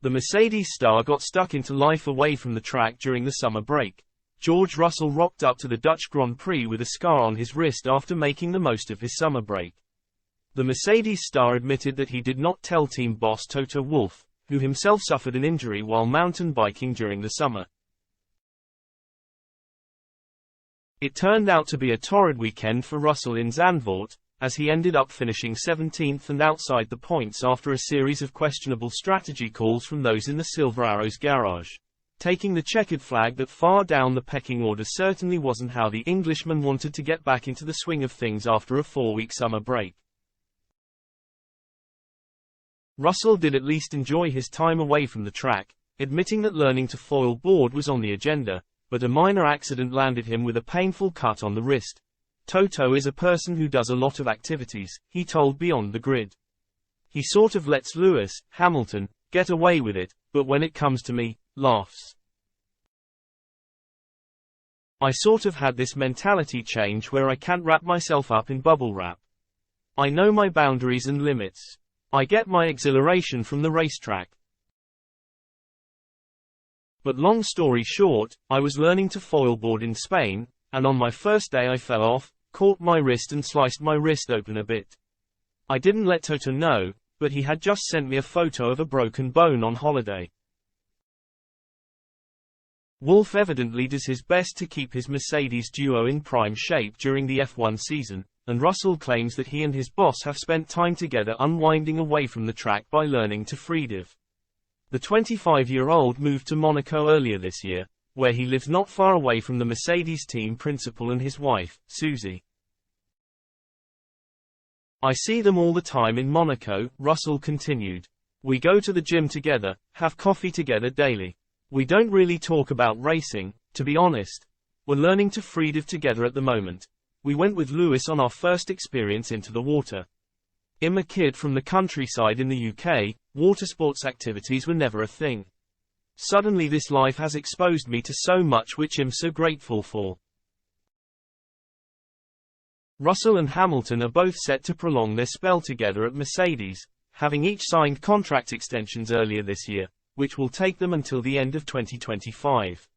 The Mercedes star got stuck into life away from the track during the summer break. George Russell rocked up to the Dutch Grand Prix with a scar on his wrist after making the most of his summer break. The Mercedes star admitted that he did not tell team boss T0to Wolff, who himself suffered an injury while mountain biking during the summer. It turned out to be a torrid weekend for Russell in Zandvoort, as he ended up finishing 17th and outside the points after a series of questionable strategy calls from those in the Silver Arrows garage. Taking the checkered flag that far down the pecking order certainly wasn't how the Englishman wanted to get back into the swing of things after a 4-week summer break. Russell did at least enjoy his time away from the track, admitting that learning to foil board was on the agenda, but a minor accident landed him with a painful cut on the wrist. T0to is a person who does a lot of activities, he told Beyond the Grid. He sort of lets Lewis, Hamilton, get away with it, but when it comes to me, laughs. I sort of had this mentality change where I can't wrap myself up in bubble wrap. I know my boundaries and limits. I get my exhilaration from the racetrack. But long story short, I was learning to foilboard in Spain, and on my first day I fell off, caught my wrist and sliced my wrist open a bit. I didn't let T0to know, but he had just sent me a photo of a broken bone on holiday. Wolff evidently does his best to keep his Mercedes duo in prime shape during the F1 season, and Russell claims that he and his boss have spent time together unwinding away from the track by learning to freedive. The 25-year-old moved to Monaco earlier this year, where he lives not far away from the Mercedes team principal and his wife, Susie. I see them all the time in Monaco, Russell continued. We go to the gym together, have coffee together daily. We don't really talk about racing, to be honest. We're learning to freedive together at the moment. We went with Lewis on our first experience into the water. I'm a kid from the countryside in the UK, water sports activities were never a thing. Suddenly this life has exposed me to so much which I'm so grateful for. Russell and Hamilton are both set to prolong their spell together at Mercedes, having each signed contract extensions earlier this year, which will take them until the end of 2025.